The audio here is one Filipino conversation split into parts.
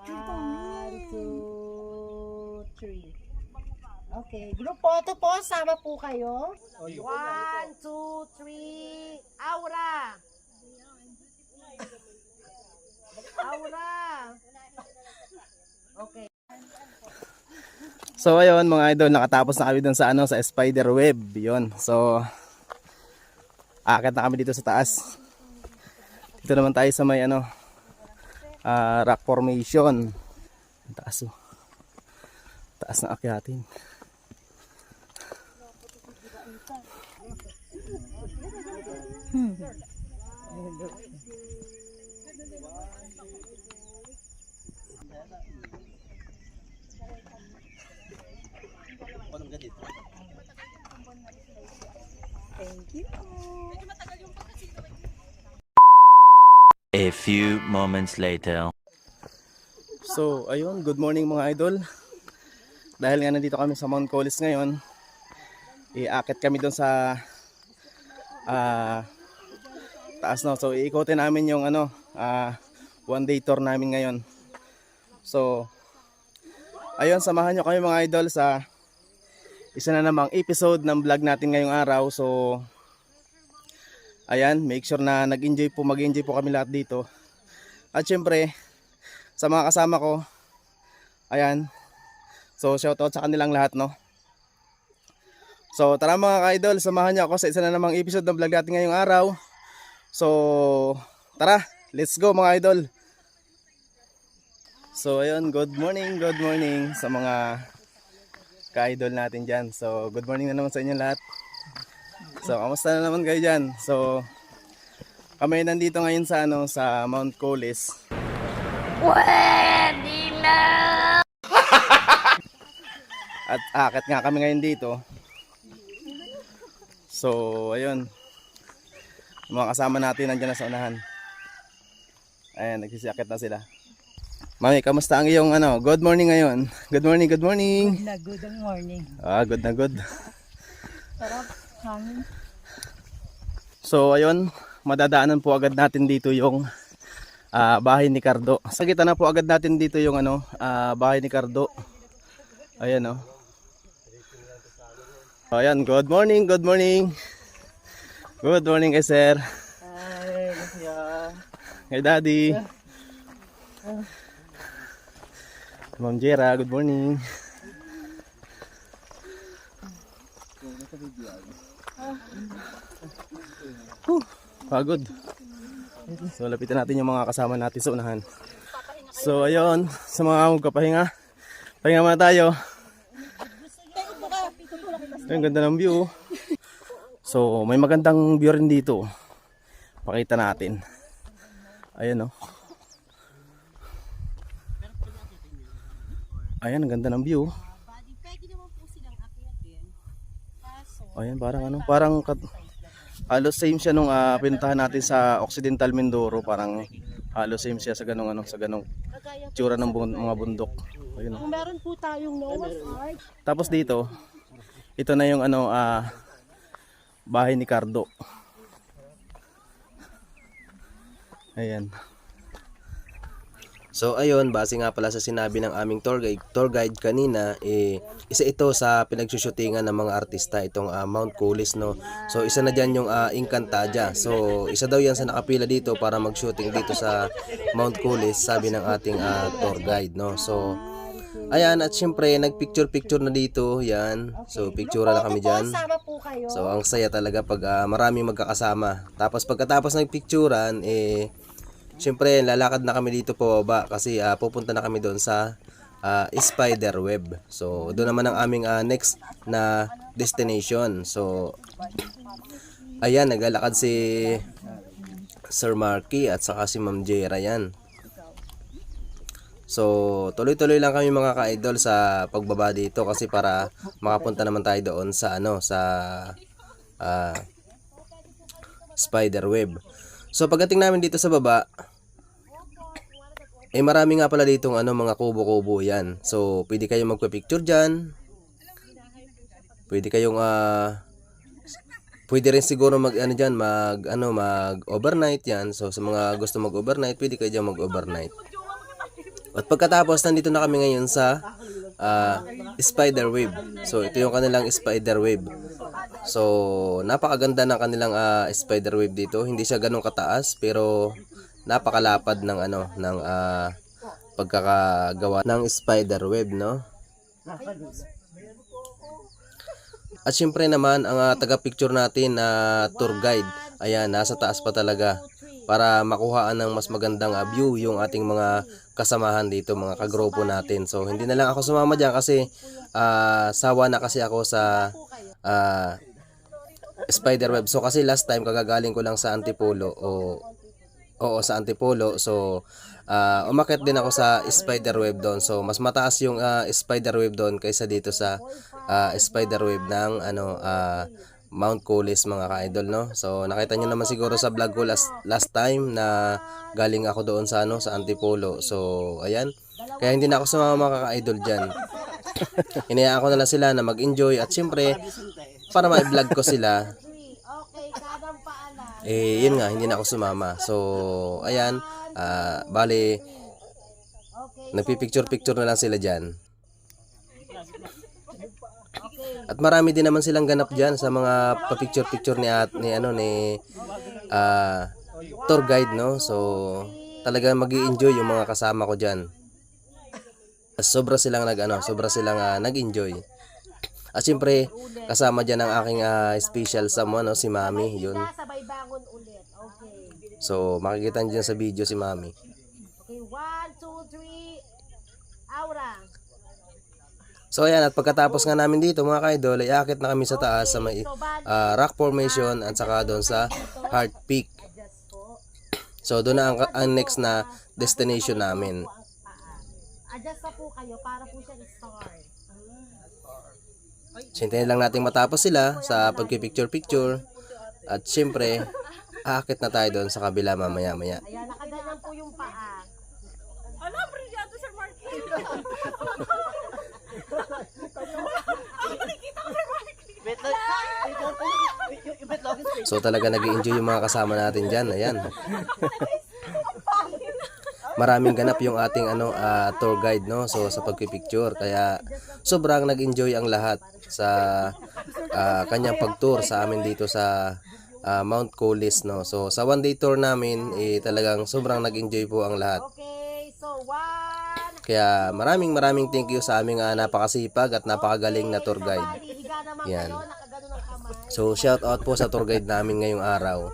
1, 2, 3. Okay, group photo po, sama po kayo. 1, 2, 3, Aura! Aura! Okay. So ayun mga idol, nakatapos na kami dun sa sa spider web. 'Yon. So aakyat na kami dito sa taas. Dito naman tayo sa may rock formation. Taas oh. Taas na akyatin. Thank you. A few moments later. So ayun, good morning mga idol. Dahil nga nandito kami sa Mount Colis ngayon, iaakit kami doon sa taas no. So iikotin namin yung one day tour namin ngayon. So ayun, samahan nyo kami mga idol sa isa na namang episode ng vlog natin ngayong araw. So ayan, make sure na mag-enjoy po kami lahat dito. At syempre sa mga kasama ko, ayan, so shoutout sa kanilang lahat no. So tara mga ka-idol, samahan niyo ako sa isa na namang episode ng vlog natin ngayong araw. So tara, let's go mga idol. So ayun, good morning sa mga ka-idol natin dyan. So good morning na naman sa inyo lahat. So kamusta na naman kayo dyan? So kami nandito ngayon sa sa Mount Colis. Pwede na! At aakyat nga kami ngayon dito. So ayun, yung mga kasama natin nandiyan na sa unahan. Ayan, nagsisiakit na sila. Mami, kamusta ang iyong good morning ngayon? Good morning. Good ang morning. Good na good. Sarap, hangin. So ayun, madadaanan po agad natin dito yung bahay ni Cardo. Sagitan na po agad natin dito yung bahay ni Cardo. Ayan oh. Ayan, good morning. Good morning kay sir. Hi, Kay daddy. Ma'am Jera, good morning. Pagod. So lapitan natin yung mga kasama natin sa unahan. So ayun, sa mga magkapahinga, pahinga muna tayo. Ang ganda ng view. So may magandang view rin dito. Pakita natin. Ayan oh. Ayan, ang ganda ng view. Ayan, parang halos same siya nung pinuntahan natin sa Occidental Mindoro. Parang halos same siya sa ganong tsura ng mga bundok. Ayun. Kung meron po tayong Noah's Ark. Tapos dito, ito na yung bahay ni Cardo. Ayan. So ayun, base nga pala sa sinabi ng aming tour guide kanina, isa ito sa pinagsushootingan ng mga artista, itong Mount Colis no. So isa na diyan yung Encantadia. So isa daw yan sa nakapila dito para mag-shooting dito sa Mount Colis, sabi ng ating tour guide no. So ayan, at syempre nagpicture na dito, yan. So picture na kami diyan. So ang saya talaga pag maraming magkakasama. Tapos pagkatapos ng picturean, syempre lalakad na kami dito po baba kasi pupunta na kami doon sa spider web. So doon naman ang aming next na destination. So ayan, naglalakad si Sir Marky at saka si Ma'am Jera yan. So tuloy-tuloy lang kami mga ka-idol sa pagbaba dito kasi para makapunta naman tayo doon sa sa spider web. So pagdating namin dito sa baba, marami nga pala ditong mga kubo-kubo yan. So pwede kayong magpa-picture diyan. Pwede kayong pwede rin siguro mag mag overnight yan. So sa mga gusto mag overnight, pwede kayo diyan mag overnight. At pagkatapos, nandito na kami ngayon sa spider web. So ito yung kanilang spider web. So napakaganda ng kanilang spider web dito. Hindi siya ganun kataas pero napakalapad ng ng pagkakagawa ng spider web, no? At syempre naman ang taga-picture natin na tour guide, ayan, nasa taas pa talaga para makuhaan ng mas magandang view yung ating mga kasamahan dito, mga kagrupo natin. So hindi na lang ako sumama diyan kasi sawa na kasi ako sa spider web. So kasi last time kagagaling ko lang sa Antipolo sa Antipolo. So umakyat din ako sa spider web doon. So mas mataas yung spider web doon kaysa dito sa spider web ng Mount Coolest, mga ka-idol, no? So nakita niyo naman siguro sa vlog ko last time na galing ako doon sa sa Antipolo. So ayan, kaya hindi na ako sumama, mga ka-idol diyan. Hinayaan ko na lang sila na mag-enjoy at syempre para ma-vlog ko sila. Yun nga, hindi na ako sumama. So ayan, bali nagpipicture-picture na lang sila diyan. At marami din naman silang ganap diyan sa mga pa-picture-picture ni tour guide, no? So talagang magi-enjoy yung mga kasama ko diyan. Sobra silang nag-enjoy. At siyempre kasama diyan ang aking special someone, no, si Mami, yun. So makikita niyo sa video si Mami. Okay, 1, 2, 3, aura. So ayan, at pagkatapos nga namin dito, mga ka-idol, ay akit na kami sa taas sa may rock formation at saka doon sa Heart Peak. So doon na ang next na destination namin. Adjust pa po kayo para po siya start. Sintayin lang natin matapos sila sa pagpipicture-picture. At syempre, aakit na tayo doon sa kabila mamaya-maya. Ayan, nakaganyan po yung paa. Ala, brilyado, Sir Marky. So talaga nag-i-enjoy yung mga kasama natin diyan. Ayan. Maraming ganap yung ating tour guide, no? So sa pagpipicture, kaya sobrang nag-enjoy ang lahat sa kanyang pag-tour sa amin dito sa Mount Coolest, no? So sa one day tour namin, talagang sobrang nag-enjoy po ang lahat. Okay, so 1. Kaya maraming thank you sa aming napakasipag at napakagaling na tour guide. Higa naman Yan. kayo, nakagano ng kamay. So shout out po sa tour guide namin ngayong araw.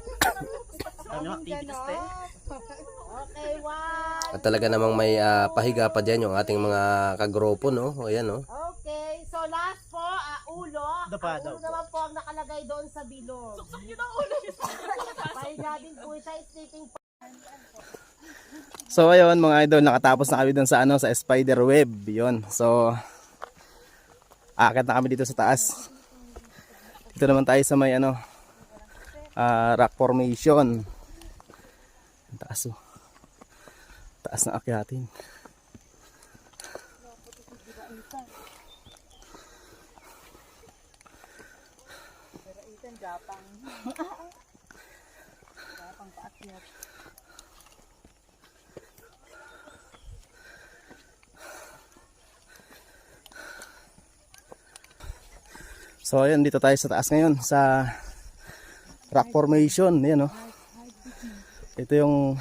Okay, 1. At talaga namang may pahiga pa dyan yung ating mga kagrupo, no? O yan, no? Okay, so last po, ulo. Ang ulo naman po ang nakalagay doon sa bilog. Suksok yun ang ulo niya. Pahiga din po siya, sleeping. So ayun, mga idol, nakatapos na kami dun sa sa spider web. Yun. So aakyat na kami dito sa taas. Dito naman tayo sa may rock formation. Ang taas, oh. Taas na akyatin. So ayan, dito tayo sa taas ngayon sa rock formation. Ayan, oh. Ito yung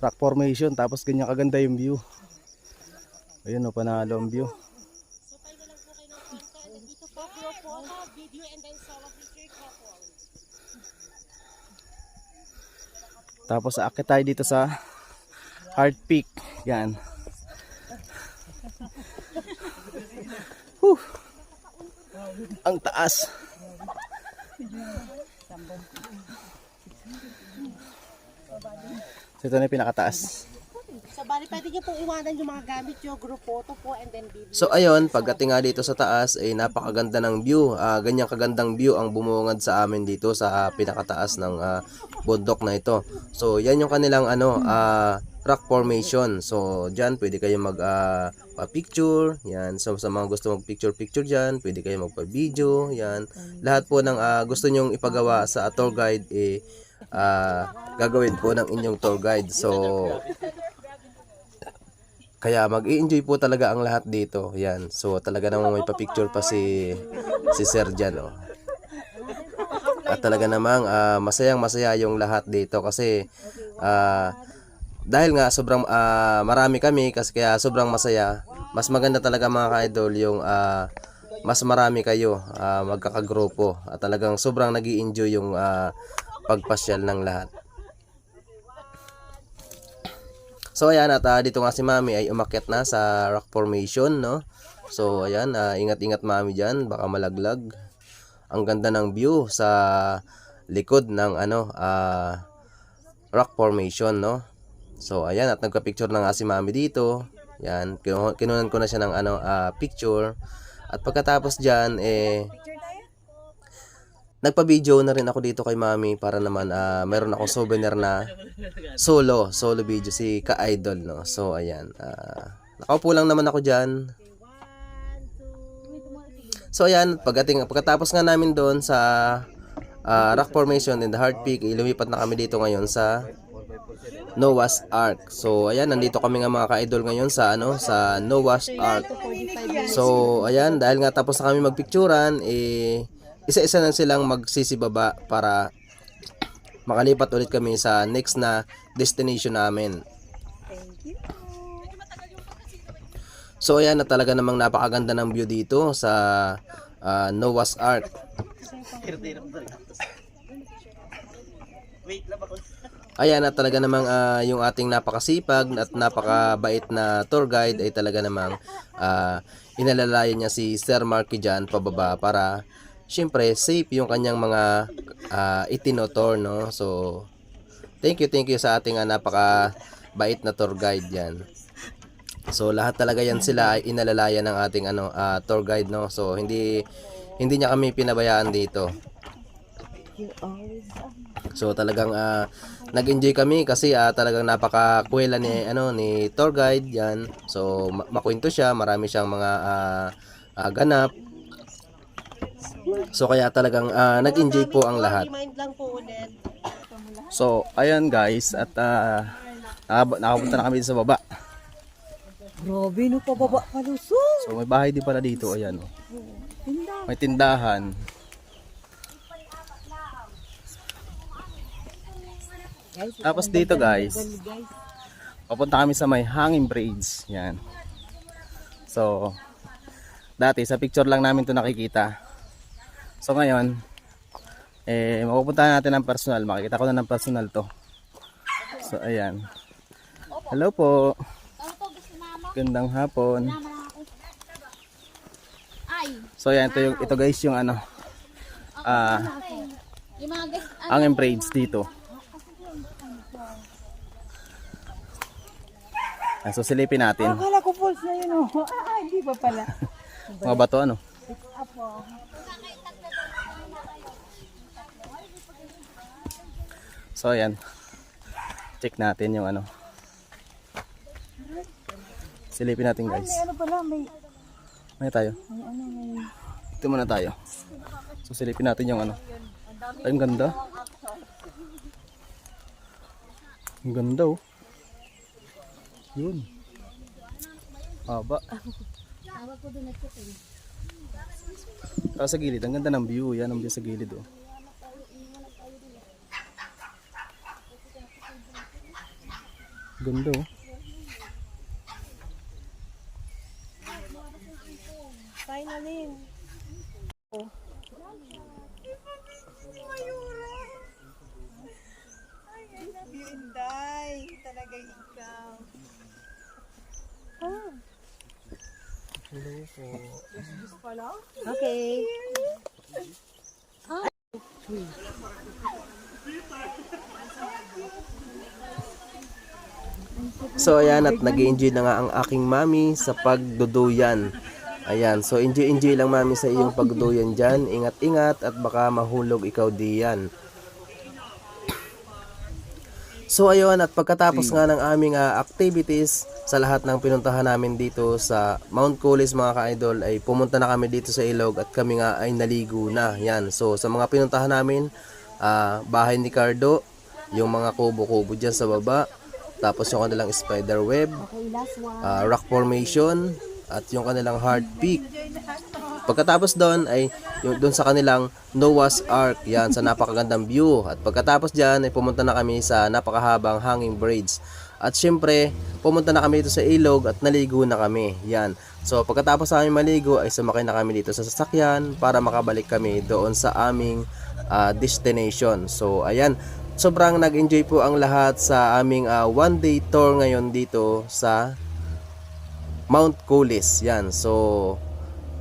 rock formation, tapos ganyan kaganda yung view. Ayun, oh, panalo ang view. So tayo na lang po kayo ng pangka. And dito po, photo, video, and then solo picture couple. Tapos aakyat tayo dito sa Heart Peak. Yan. Whew. Ang taas. So ito na yung pinakataas. So bali, pwede niyo pong iwanan yung mga gamit nyo, group photo po, and then video. So ayun, pagdating nga dito sa taas ay napakaganda ng view. Ganyang kagandang view ang bumungad sa amin dito sa pinakataas ng bundok na ito. So yan yung kanilang rock formation. So diyan pwede kayo pa-picture. Yan. So sa mga gusto mag-picture diyan, pwede kayo magpa-video. Yan. Lahat po ng gusto nyong ipagawa sa tour guide gagawin po ng inyong tour guide. So Kaya mag-i-enjoy po talaga ang lahat dito. Yan. So talaga namang may pa-picture pa si Sir dyan, oh. At talaga namang masayang masaya yung lahat dito kasi dahil nga sobrang marami kami kasi kaya sobrang masaya. Mas maganda talaga mga ka-idol yung mas marami kayo magkakagrupo at talagang sobrang nag-i-enjoy yung pagpasyal ng lahat. So ayan, at dito nga si Mami ay umakyat na sa rock formation, no? So ayan, ingat-ingat Mami dyan, baka malaglag. Ang ganda ng view sa likod ng rock formation, no? So ayan, at nagka-picture na nga si Mami dito. Yan, kinunan ko na siya ng picture. At pagkatapos diyan nagpa-video na rin ako dito kay Mami para naman meron akong souvenir na solo video si Ka-Idol, no. So ayan, nakaupo lang naman ako diyan. So ayan, pagkatapos nga namin doon sa rock formation in the Heart Peak, lumipat na kami dito ngayon sa Noah's Ark. So ayan, nandito kami nga mga ka-idol ngayon sa sa Noah's Ark. So ayan, dahil nga tapos na kami magpicturan, isa-isa na silang magsisibaba para makalipat ulit kami sa next na destination namin. So ayan, na talaga namang napakaganda ng view dito sa Noah's Ark. Ayan, na talaga namang yung ating napakasipag at napakabait na tour guide ay talaga namang inalalayan niya si Sir Marky dyan pababa para syempre safe yung kanyang mga itinotour, no. So thank you sa ating napakabait na tour guide yan. So lahat talaga yan sila ay inalalayan ng ating tour guide, no. So hindi niya kami pinabayaan dito. So talagang nag-enjoy kami kasi talagang napakakwela ni tour guide yan. So makwento siya, marami siyang mga ganap. So kaya talagang nag-enjoy po ang lahat. So ayan guys, at nakapunta na kami dito sa baba. Grabe, no, pababa pa lusong. So may bahay din pala dito, ayan, oh. May tindahan. Tapos dito guys, papunta kami sa may hanging bridge. Yan. So dati sa picture lang namin to nakikita. So ngayon mapupuntahan natin ng personal. Makikita ko na ng personal to. So ayan. Hello po. Gandang hapon. So ayan, ito guys yung hanging bridge dito. So silipin natin. Akala ko falls na yun, oh. Hindi pa pala. Mga bato, ano? So ayan. Check natin yung silipin natin guys. May pala, May tayo. Ito muna tayo. So silipin natin yung Ay, ang ganda. Ang ganda, oh. Yun. Haba. Sa gilid, ang ganda ng view. Yan ang view sa gilid, oh. Ganda, oh. finally. Oh. I love you, Inday. Talaga ikaw. Okay. So ayan, at nag-enjoy na nga ang aking mami sa pagduduyan. Ayan, so enjoy lang mami sa iyong pagduduyan dyan. Ingat-ingat at baka mahulog ikaw diyan. So ayun, at pagkatapos nga ng aming activities sa lahat ng pinuntahan namin dito sa Mount Cooley mga ka-idol, ay pumunta na kami dito sa ilog at kami nga ay naligo na. Yan, so sa mga pinuntahan namin, bahay ni Cardo, yung mga kubo-kubo dyan sa baba, tapos yung kanilang spider web, Okay, last one. rock formation, at yung kanilang hard peak. Pagkatapos doon ay yung doon sa kanilang Noah's Ark, yan sa napakagandang view. At pagkatapos diyan ay pumunta na kami sa napakahabang hanging bridge. At syempre, pumunta na kami dito sa ilog at naligo na kami. Yan. So pagkatapos namin maligo ay sumakay na kami dito sa sasakyan para makabalik kami doon sa aming destination. So ayan, sobrang nag-enjoy po ang lahat sa aming one day tour ngayon dito sa Mount Coolest. Yan. So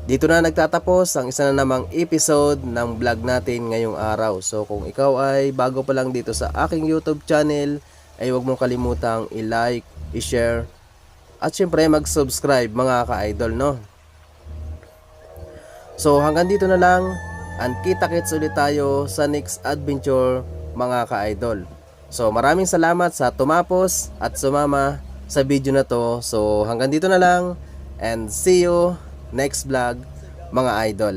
dito na nagtatapos ang isa na namang episode ng vlog natin ngayong araw. So kung ikaw ay bago pa lang dito sa aking YouTube channel, ay huwag mong kalimutang i-like, i-share, at syempre mag-subscribe mga ka-idol, no? So hanggang dito na lang, and kita-kits ulit tayo sa next adventure mga ka-idol. So maraming salamat sa tumapos at sumama sa video na to. So hanggang dito na lang, and see you next vlog mga idol.